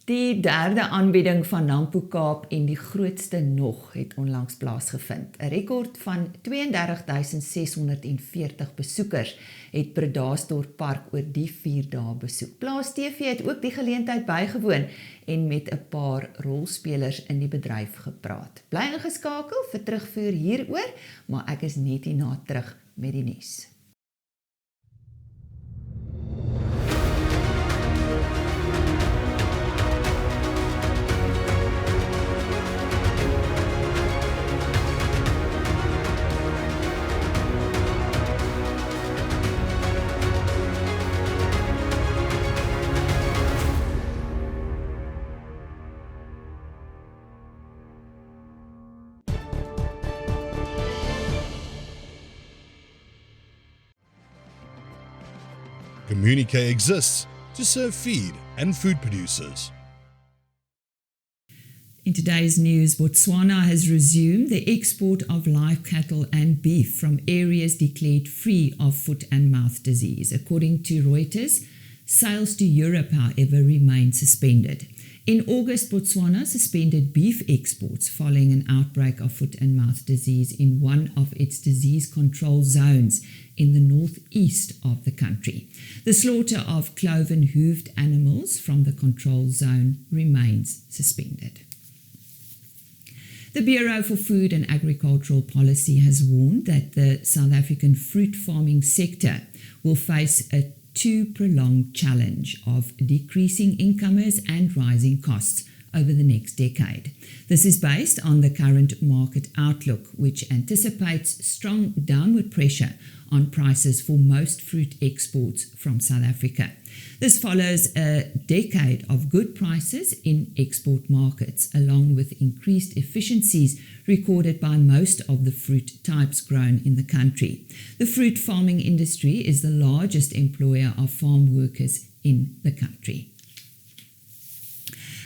Die derde aanbieding van Nampo Kaap en die grootste nog het onlangs plaasgevind. 'n Rekord van 32.640 besoekers het Bredasdorp Park oor die 4 dae besoek. Plaas TV het ook die geleentheid bygewoon en met 'n paar rolspelers in die bedryf gepraat. Bly ingeskakel vir terugvoer hieroor, maar ek is net hierna terug met die nuus. Communique exists to serve feed and food producers. In today's news, Botswana has resumed the export of live cattle and beef from areas declared free of foot and mouth disease. According to Reuters, sales to Europe, however, remain suspended. In August, Botswana suspended beef exports following an outbreak of foot and mouth disease in one of its disease control zones in the northeast of the country. The slaughter of cloven-hooved animals from the control zone remains suspended. The Bureau for Food and Agricultural Policy has warned that the South African fruit farming sector will face a too prolonged challenge of decreasing incomes and rising costs over the next decade. This is based on the current market outlook, which anticipates strong downward pressure on prices for most fruit exports from South Africa. This follows a decade of good prices in export markets, along with increased efficiencies recorded by most of the fruit types grown in the country. The fruit farming industry is the largest employer of farm workers in the country.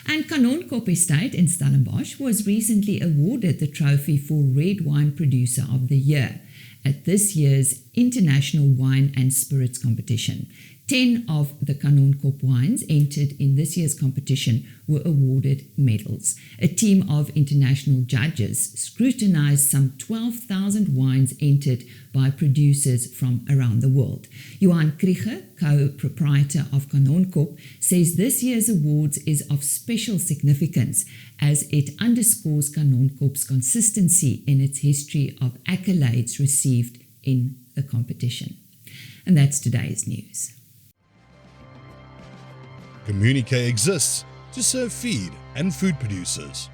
And Kanonkop Estate in Stellenbosch was recently awarded the trophy for Red Wine Producer of the Year at this year's International Wine and Spirits Competition. 10 of the Kanonkop wines entered in this year's competition were awarded medals. A team of international judges scrutinized some 12,000 wines entered by producers from around the world. Johan Krieger, co-proprietor of Kanonkop, says this year's awards is of special significance as it underscores Kanonkop's consistency in its history of accolades received in the competition. And that's today's news. Communique exists to serve feed and food producers.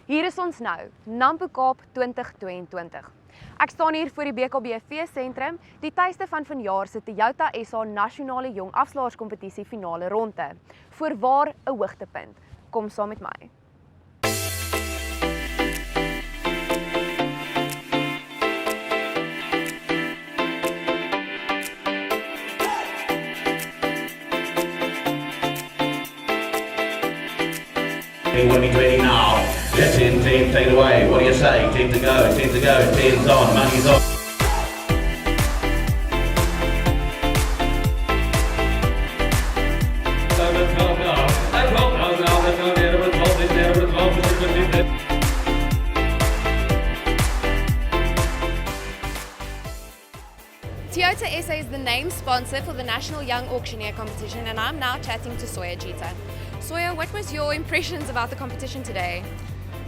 Hier is ons nou, Nampo Kaap 2022. Ek staan hier voor die BKB sentrum, die tuiste van vanjaar se Toyota SA Nasionale Jong Afslaerskompetisie finale ronde. Voorwaar 'n hoogtepunt. Kom saam met my. When he's ready now. That's 10, take it away. What do you say? 10 to go, 10's on, money's on. Toyota SA is the name sponsor for the National Young Auctioneer competition, and I'm now chatting to Soya Jita. Soya, what was your impressions about the competition today?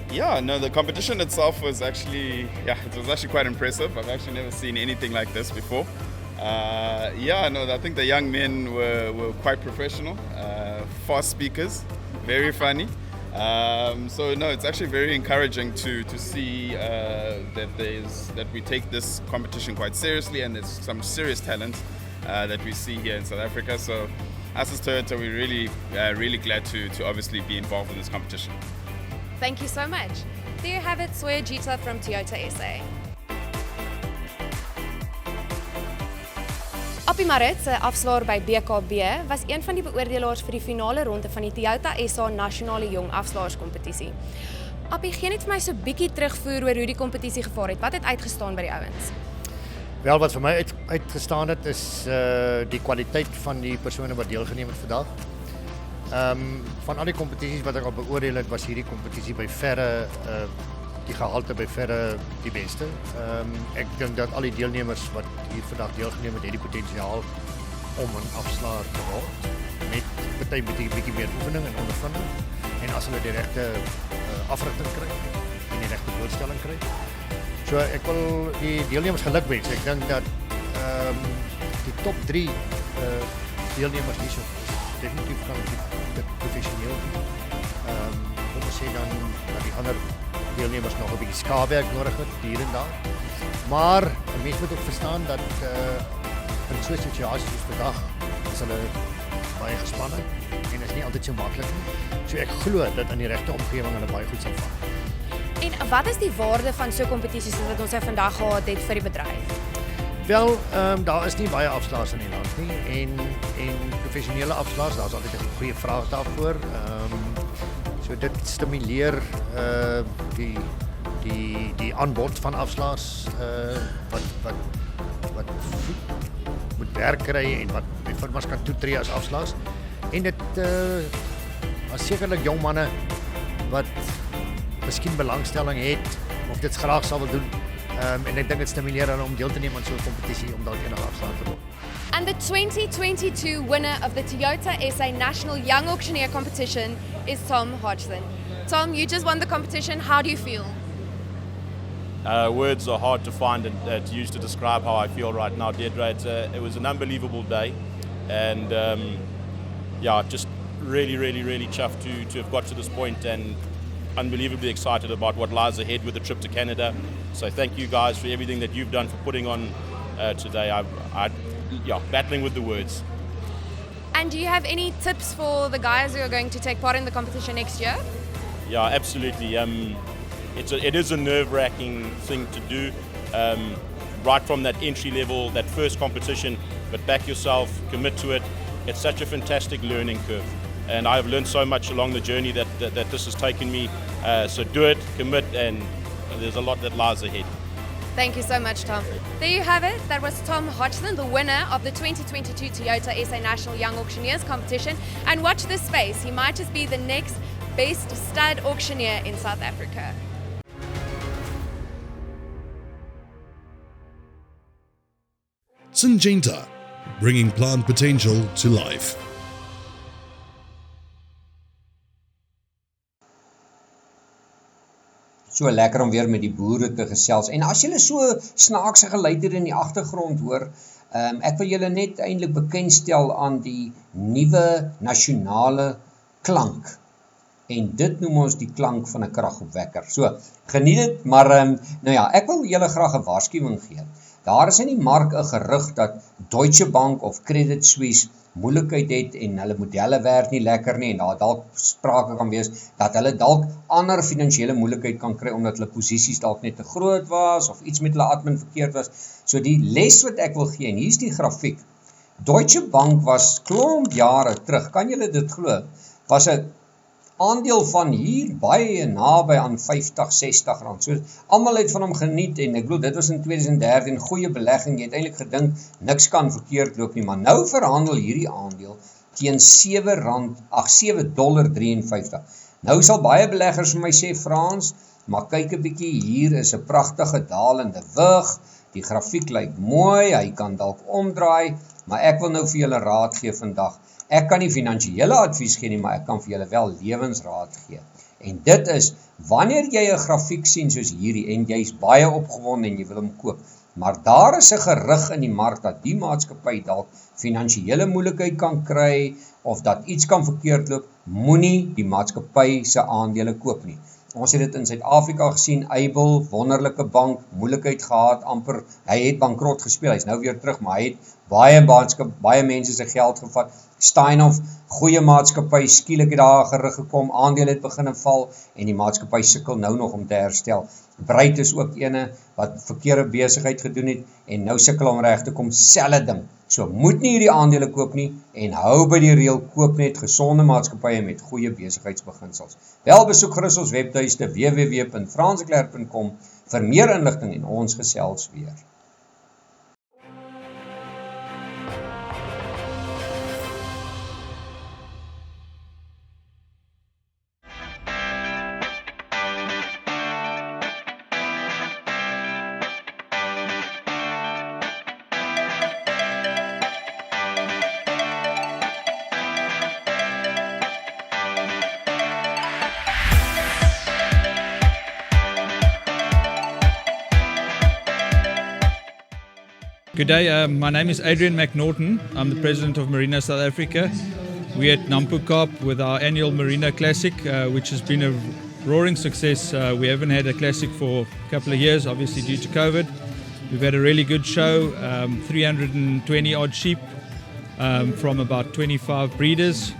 Yeah, no, the competition itself was actually, it was actually quite impressive. I've actually never seen anything like this before. I think the young men were quite professional, fast speakers, very funny. It's actually very encouraging to see that we take this competition quite seriously, and there's some serious talent that we see here in South Africa. So, us as Toyota, we're really glad to obviously be involved in this competition. Thank you so much. There you have it, Soya Jita from Toyota SA. Appie Marit se afslaer by BKB was een van die beoordelaars vir die finale ronde van die Toyota SA Nasionale Jong Afslaerskompetisie. Appie, gee net vir my so 'n bietjie terugvoer oor hoe die kompetisie gevaar het. Wat het uitgestaan by die ouens? Wel, wat vir my uitgestaan het is die kwaliteit van die persone wat deelgeneem het vandag. Van al die kompetisies wat ek al beoordeel het, was hierdie kompetisie by verre die gehalte by verre die beste. Ek dink dat al die deelnemers wat hier vandag deelgeneem het, die potensiaal om 'n afslaer te word, met party bietjie meer oefening en ondervinding, en as hulle die regte afrigting kry en die regte voorstelling kry. So ek wil die deelnemers geluk wens. Ek dink dat die top 3 deelnemers hier so definitief kan dit professioneel doen. Om te sê dan dat die ander deelnemers nog 'n bietjie skaapwerk nodig het hier en daar. Maar 'n mens moet ook verstaan dat in so 'n situasie soos vandag is hulle baie gespanne en is nie altyd so maklik nie. So ek glo dat in die regte omgewing hulle baie goed sal vang. En wat is die waarde van so 'n kompetisie soos wat ons vandag gehad het vir die bedryf? Wel, daar is nie baie afslaers in die land nie en professionele afslaers, daar's altyd 'n goeie vraag daarvoor. So dit stimuleer die aanbod van afslaers wat moet werk kry en wat by firmas kan toetree as afslaers. En dit as sekerlik jong manne wat miskien belangstelling het of dit graag sal wil doen. En ek dink dit stimuleer hulle om deel te neem aan so 'n kompetisie om dalk enige afslaer te word. And the 2022 winner of the Toyota SA National Young Auctioneer Competition is Tom Hodgson. Tom, you just won the competition. How do you feel? Words are hard to find and to use to describe how I feel right now, Deirdre. It was an unbelievable day, and just really chuffed to have got to this point, and unbelievably excited about what lies ahead with the trip to Canada. So thank you guys for everything that you've done for putting on today. Battling with the words. And do you have any tips for the guys who are going to take part in the competition next year? Yeah, absolutely. It is a nerve-wracking thing to do, right from that entry level, that first competition, but back yourself, commit to it. It's such a fantastic learning curve, and I've learned so much along the journey that this has taken me. So do it, commit, and there's a lot that lies ahead. Thank you so much, Tom. There you have it. That was Tom Hodgson, the winner of the 2022 Toyota SA National Young Auctioneers Competition. And watch this space. He might just be the next best stud auctioneer in South Africa. Syngenta, bringing plant potential to life. So lekker om weer met die boere te gesels. En as julle so snaakse geluide in die agtergrond hoor, ek wil julle net eintlik bekendstel aan die nuwe nasionale klank. En dit noem ons die klank van 'n kragopwekker. So, geniet dit, maar ek wil julle graag 'n waarskuwing gee. Daar is in die mark 'n gerug dat Deutsche Bank of Credit Suisse moeilikheid het en hulle modelle werk nie lekker nie en daar dalk sprake kan wees dat hulle dalk ander finansiële moeilikheid kan kry omdat hulle posisies dalk net te groot was of iets met hulle admin verkeerd was. So die les wat ek wil gee, en hier's die grafiek. Deutsche Bank was klomp jare terug, kan julle dit glo, was 'n aandeel van hier baie naby aan 50, 60 rand. So almal het van hom geniet en ek glo dit was in 2013 goeie belegging. Jy het eintlik gedink niks kan verkeerd loop nie, maar nou verhandel hierdie aandeel teen $7.53. Nou sal baie beleggers vir my sê, Frans, maar kyk 'n bietjie, hier is 'n pragtige dalende wig. Die grafiek lyk mooi, hy kan dalk omdraai, maar ek wil nou vir julle raad gee vandag. Ek kan nie finansiële advies gee nie, maar ek kan vir julle wel lewensraad gee. En dit is, wanneer jy 'n grafiek sien soos hierdie, en jy's baie opgewonde en jy wil hom koop, maar daar is 'n gerug in die mark dat die maatskappy dalk finansiële moeilikheid kan kry, of dat iets kan verkeerd loop, moenie die maatskappy se aandele koop nie. Ons het dit in Suid-Afrika gesien, Eibel, wonderlike bank, moeilikheid gehad, amper, hy het bankrot gespeel, hy's nou weer terug, maar hy het baie mense se geld gevat. Steinhoff, goeie maatskappy, skielik het daar gerug gekom, aandele het begin val, en die maatskappy sukkel nou nog om te herstel. Breed is ook ene wat verkeerde besigheid gedoen het, en nou sukkel om reg te kom, selfe ding. So moet nie hierdie aandele koop nie en hou by die reël, koop net gesonde maatskappye met goeie besigheidsbeginsels. Wel besoek gerus ons webtuiste www.franseklerk.com vir meer inligting en ons gesels weer. Good day, my name is Adrian McNaughton. I'm the president of Marina South Africa. We're at Nampo Kaap with our annual Marina Classic, which has been a roaring success. We haven't had a classic for a couple of years, obviously due to COVID. We've had a really good show, 320 odd sheep from about 25 breeders.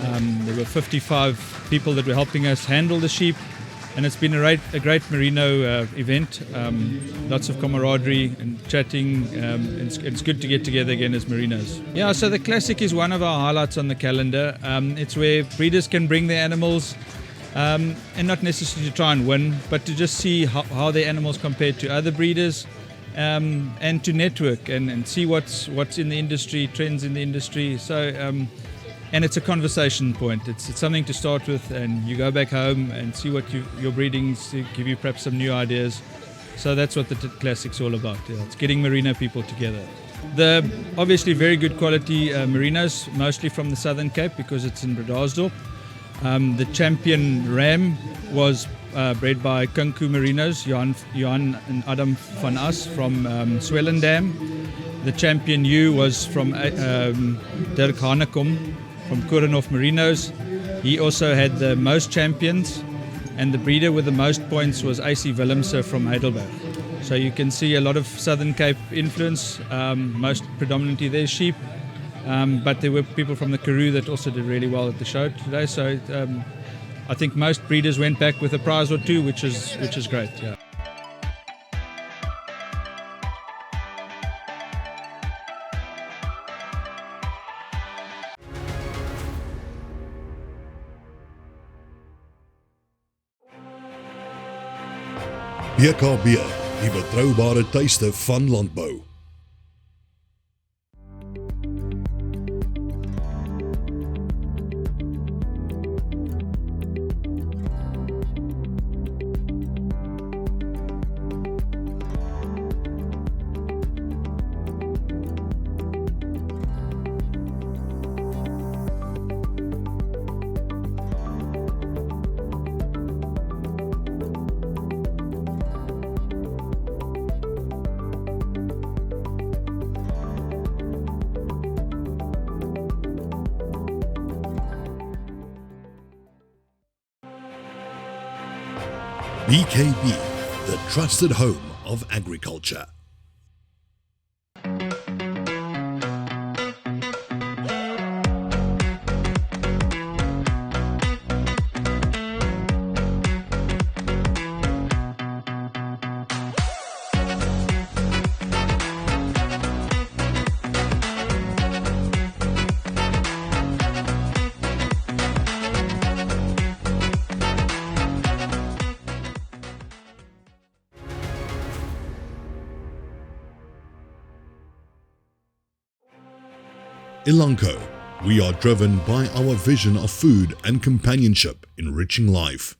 There were 55 people that were helping us handle the sheep. And it's been a great merino event, lots of camaraderie and chatting. It's good to get together again as merinos. Yeah, so the Classic is one of our highlights on the calendar. It's where breeders can bring their animals and not necessarily to try and win, but to just see how their animals compare to other breeders and to network and see what's in the industry, trends in the industry. So. And it's a conversation point. It's something to start with, and you go back home and see what your breedings give you, perhaps some new ideas. So that's what the Classic's all about. Yeah. It's getting merino people together. The obviously very good quality merinos, mostly from the Southern Cape because it's in Bredasdorp. The champion ram was bred by Kunku Merinos, Johan and Adam van As from Swellendam. The champion ewe was from Dirk Hanekom from Korenhof Merinos. He also had the most champions, and the breeder with the most points was AC Willemse from Heidelberg. So you can see a lot of Southern Cape influence, most predominantly their sheep, but there were people from the Karoo that also did really well at the show today. So I think most breeders went back with a prize or two, which is great. Yeah. BKB, die betroubare tuiste van landbou. BKB, the trusted home of agriculture. Elanco, we are driven by our vision of food and companionship enriching life.